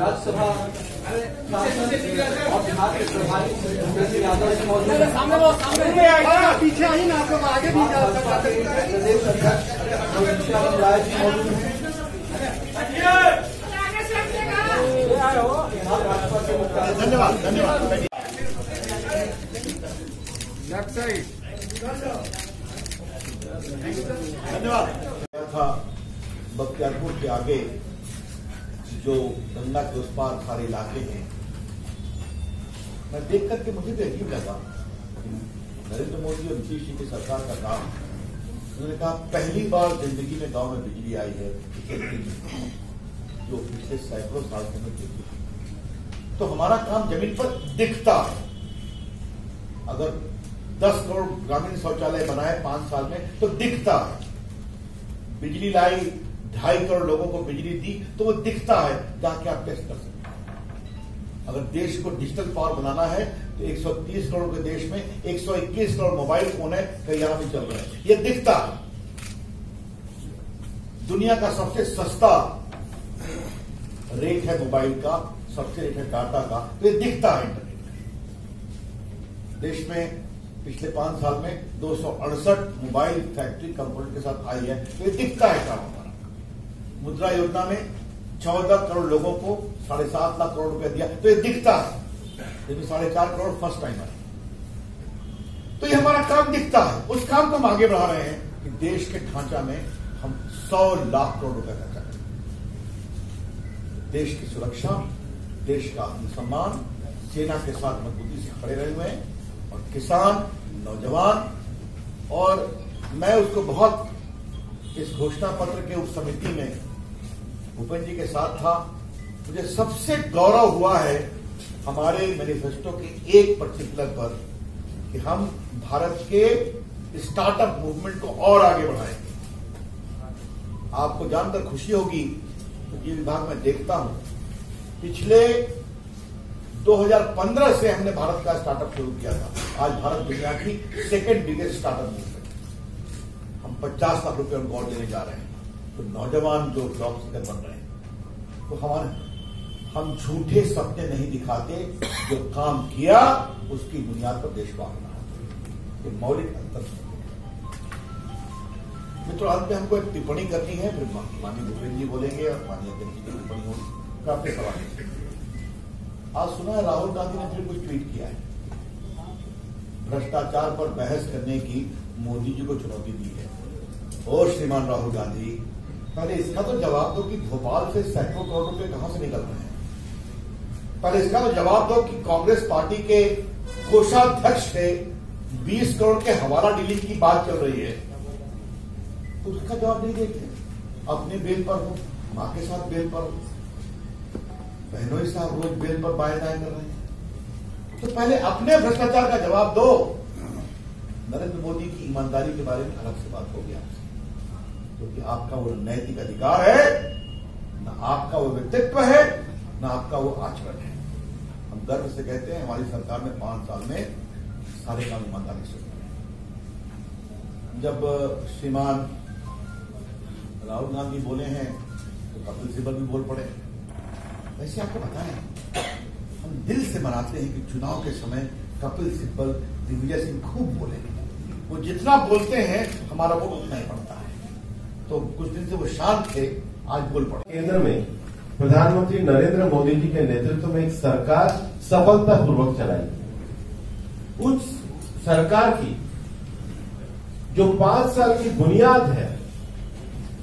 राज्यसभा और बिहार के प्रभारी भूपेंद्र यादव जी मौजूद हैं। सामने पीछे आई ना, आप लोग आगे भी जा सकते हैं। प्रदेश अध्यक्ष राय जी मौजूद हैं। धन्यवाद धन्यवाद। धन्यवाद। था बख्तियारपुर के आगे जो गंगा के उस पार सारे इलाके हैं, मैं देख करके मुझे भी अजीब लगा। नरेंद्र मोदी और नीतीश जी की सरकार का काम, उन्होंने कहा पहली बार जिंदगी में गांव में बिजली आई है, जो पिछले सैकड़ों साल से मैं देखी। तो हमारा काम जमीन पर दिखता है। अगर 10 करोड़ ग्रामीण शौचालय बनाए 5 साल में तो दिखता है। बिजली लाई, 2.5 करोड़ लोगों को बिजली दी तो वो दिखता है, जाके आप टेस्ट कर सकते हैं। अगर देश को डिजिटल पावर बनाना है तो 130 करोड़ के देश में 121 करोड़ मोबाइल फोन है, कई यहां भी चल रहे हैं, ये दिखता है। दुनिया का सबसे सस्ता रेट है मोबाइल का, सबसे रेट है डाटा का, तो ये दिखता है इंटरनेट में। देश में पिछले 5 साल में 268 मोबाइल फैक्ट्री कंपोनेंट के साथ आई है, तो ये दिखता है काम हमारा। मुद्रा योजना में 14 करोड़ लोगों को 7.5 लाख करोड़ रुपया दिया, तो ये दिखता है। लेकिन 4.5 करोड़ फर्स्ट टाइम आए, तो ये हमारा काम दिखता है। उस काम को हम आगे बढ़ा रहे हैं कि देश के ढांचा में हम 100 लाख करोड़ रुपया खर्चा करें। देश की सुरक्षा, देश का आत्मसम्मान, सेना के साथ मजबूती से खड़े रहे हुए हैं, और किसान, नौजवान। और मैं उसको बहुत इस घोषणा पत्र के उप समिति में भूपेंद्र जी के साथ था। मुझे सबसे गौरव हुआ है हमारे मैनिफेस्टो के एक पर्टिकुलर पर कि हम भारत के स्टार्टअप मूवमेंट को और आगे बढ़ाएंगे। आपको जानकर खुशी होगी, ये विभाग में देखता हूं, पिछले 2015 से हमने भारत का स्टार्टअप शुरू किया था। आज भारत दुनिया की सेकेंड बिगेस्ट स्टार्टअप मूवमेंट। हम 50 लाख रुपए उनको और देने जा रहे हैं। तो नौजवान जो जॉब सीकर बन रहे हैं, तो हम झूठे सपने नहीं दिखाते, जो काम किया उसकी बुनियाद पर देश को आगे बढ़ाते। ये मौलिक अंतर है। मित्रों, अंत में हमको एक टिप्पणी करनी है, फिर माननीय भूपेंद्र जी बोलेंगे और माननीय अध्यक्ष जी की टिप्पणी होगी। काफी सवाल आज सुना है राहुल गांधी ने फिर कुछ ट्वीट किया है, भ्रष्टाचार पर बहस करने की मोदी जी को चुनौती दी है। और श्रीमान राहुल गांधी, पहले इसका तो जवाब दो कि भोपाल से सैकड़ों करोड़ रुपए कहां से निकल रहे हैं। पहले इसका तो जवाब दो कि कांग्रेस पार्टी के कोषाध्यक्ष से 20 करोड़ के हवाला डीलिंग की बात चल रही है, तो उसका जवाब नहीं देते। अपने बेल पर हो, मां के साथ बेल पर हो, बहनोई साहब रोज बेल पर बाएं दाएं कर रहे हैं। तो पहले अपने भ्रष्टाचार का जवाब दो। नरेंद्र मोदी की ईमानदारी के बारे में अलग से बात होगी आपसे, क्योंकि आपका वो नैतिक अधिकार है, न आपका वो व्यक्तित्व है, न आपका वो आचरण है। हम गर्व से कहते हैं हमारी सरकार ने 5 साल में सारे काम ईमानदारी से किए। जब श्रीमान राहुल गांधी बोले हैं तो कपिल सिब्बल भी बोल पड़े। वैसे आपको बताएं, हम दिल से मनाते हैं कि चुनाव के समय कपिल सिब्बल, दिग्विजय सिंह खूब बोलेंगे। वो जितना बोलते हैं हमारा वोट उतना ही पड़ता है। तो कुछ दिन से वो शांत थे, आज बोल पड़े। केंद्र में प्रधानमंत्री नरेंद्र मोदी जी के नेतृत्व में एक सरकार सफलतापूर्वक चलाई। उस सरकार की जो 5 साल की बुनियाद है,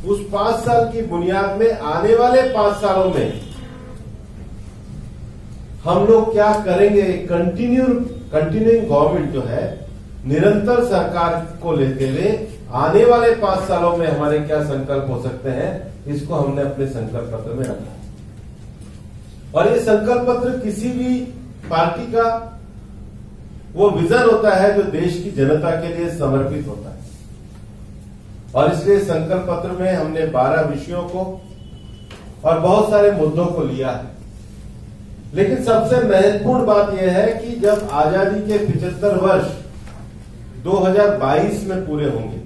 उस 5 साल की बुनियाद में आने वाले 5 सालों में हम लोग क्या करेंगे। कंटिन्यूइंग गवर्नमेंट जो है, निरंतर सरकार को लेते हुए आने वाले 5 सालों में हमारे क्या संकल्प हो सकते हैं, इसको हमने अपने संकल्प पत्र में रखा। और ये संकल्प पत्र किसी भी पार्टी का वो विजन होता है जो देश की जनता के लिए समर्पित होता है। और इसलिए संकल्प पत्र में हमने 12 विषयों को और बहुत सारे मुद्दों को लिया है। लेकिन सबसे महत्वपूर्ण बात यह है कि जब आजादी के 75 वर्ष 2022 में पूरे होंगे,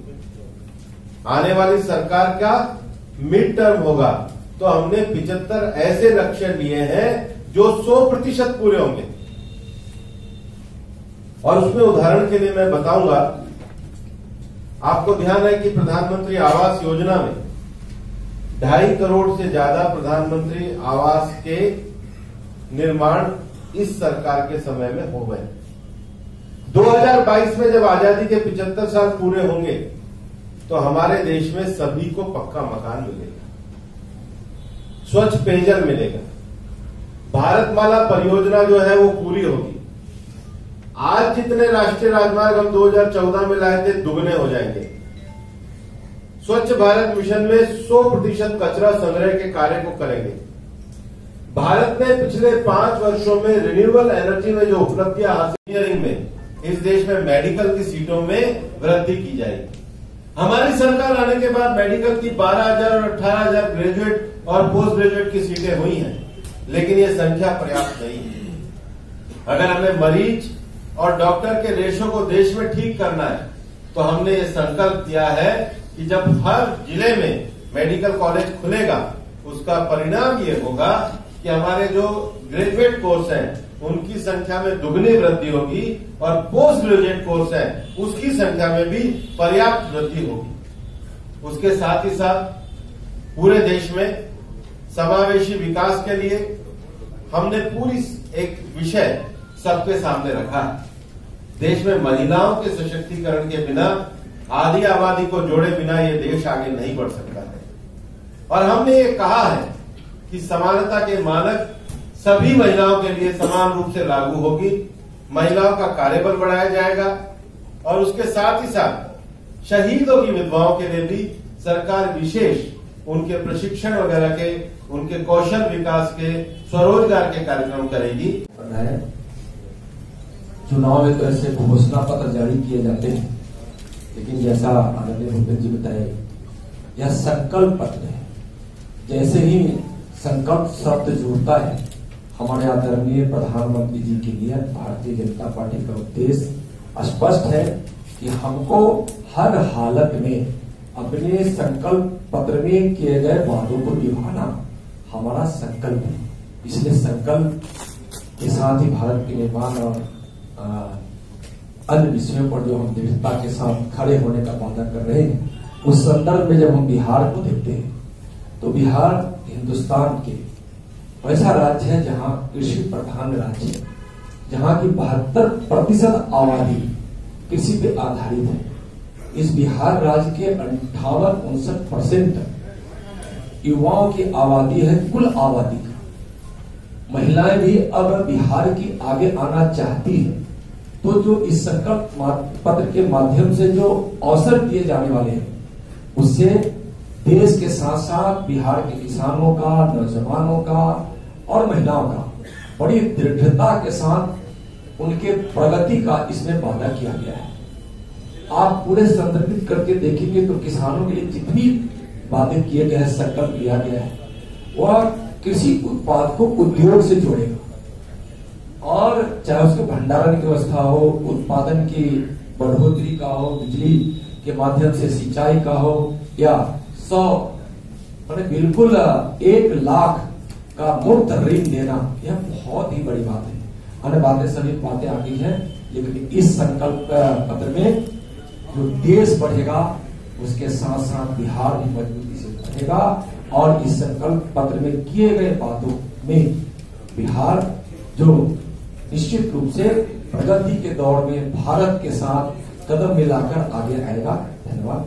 आने वाली सरकार का मिड टर्म होगा, तो तो हमने 75 ऐसे लक्ष्य लिए हैं जो 100% पूरे होंगे। और उसमें उदाहरण के लिए मैं बताऊंगा, आपको ध्यान है कि प्रधानमंत्री आवास योजना में 2.5 करोड़ से ज्यादा प्रधानमंत्री आवास के निर्माण इस सरकार के समय में हो गए। 2022 में जब आजादी के 75 साल पूरे होंगे तो हमारे देश में सभी को पक्का मकान मिलेगा, स्वच्छ पेयजल मिलेगा, भारतमाला परियोजना जो है वो पूरी होगी। आज जितने राष्ट्रीय राजमार्ग हम 2014 में लाए थे दुगने हो जाएंगे। स्वच्छ भारत मिशन में 100% कचरा संग्रह के कार्य को करेंगे। भारत ने पिछले 5 वर्षों में रिन्यूएबल एनर्जी में जो उपलब्धियां हासिल इंजीनियरिंग में इस देश में मेडिकल की सीटों में वृद्धि की जाएगी। हमारी सरकार आने के बाद मेडिकल की 12,000 और 18,000 ग्रेजुएट और पोस्ट ग्रेजुएट की सीटें हुई हैं, लेकिन ये संख्या पर्याप्त नहीं है। अगर हमें मरीज और डॉक्टर के रेशो को देश में ठीक करना है तो हमने ये संकल्प किया है कि जब हर जिले में मेडिकल कॉलेज खुलेगा उसका परिणाम ये होगा कि हमारे जो ग्रेजुएट कोर्स हैं उनकी संख्या में दुगनी वृद्धि होगी और पोस्ट ग्रेजुएट कोर्स है उसकी संख्या में भी पर्याप्त वृद्धि होगी। उसके साथ ही साथ पूरे देश में समावेशी विकास के लिए हमने पूरी एक विषय सबके सामने रखा है। देश में महिलाओं के सशक्तिकरण के बिना, आधी आबादी को जोड़े बिना ये देश आगे नहीं बढ़ सकता है। और हमने ये कहा है कि समानता के मानक सभी महिलाओं के लिए समान रूप से लागू होगी। महिलाओं का कार्यबल बढ़ाया जाएगा और उसके साथ ही साथ शहीदों की विधवाओं के लिए भी सरकार विशेष उनके प्रशिक्षण वगैरह के, उनके कौशल विकास के, स्वरोजगार के कार्यक्रम करेगी। चुनाव एक तरह से घोषणा पत्र जारी किए जाते हैं, लेकिन जैसा आदरणीय भूपेंद्र जी बताए, यह संकल्प पत्र है। जैसे ही संकल्प शब्द जुड़ता है, हमारे आदरणीय प्रधानमंत्री जी के लिए भारतीय जनता पार्टी का उद्देश्य स्पष्ट है कि हमको हर हालत में अपने संकल्प पत्र में किए गए वादों को निभाना हमारा संकल्प है। इसलिए संकल्प के साथ ही भारत के निर्माण और अन्य विषयों पर जो हम दृढ़ता के साथ खड़े होने का वादा कर रहे हैं, उस संदर्भ में जब हम बिहार को देखते हैं तो बिहार हिंदुस्तान के ऐसा राज्य है जहां कृषि प्रधान राज्य है, जहां की 72% आबादी कृषि पे आधारित है। इस बिहार राज्य के 58-59% युवाओं की आबादी है कुल आबादी का। महिलाएं भी अब बिहार की आगे आना चाहती है। तो जो इस संकल्प पत्र के माध्यम से जो अवसर दिए जाने वाले हैं, उससे देश के साथ साथ बिहार के किसानों का, नौजवानों का और महिलाओं का बड़ी दृढ़ता के साथ उनके प्रगति का इसमें वादा किया गया है। आप पूरे संदर्भित करके देखेंगे तो किसानों के लिए जितनी वादे किए गए हैं, संकल्प लिया गया है, वह कृषि उत्पाद को उद्योग से जोड़ेगा और चाहे उसके भंडारण की व्यवस्था हो, उत्पादन की बढ़ोतरी का हो, बिजली के माध्यम से सिंचाई का हो, या 100 बिल्कुल 1 लाख का मुफ्त ऋण देना, यह बहुत ही बड़ी बात है। अन्य बातें सभी बातें आ गई हैं, लेकिन इस संकल्प पत्र में जो देश बढ़ेगा उसके साथ साथ बिहार भी मजबूती से बढ़ेगा और इस संकल्प पत्र में किए गए बातों में बिहार जो निश्चित रूप से प्रगति के दौर में भारत के साथ कदम मिलाकर आगे आएगा। धन्यवाद।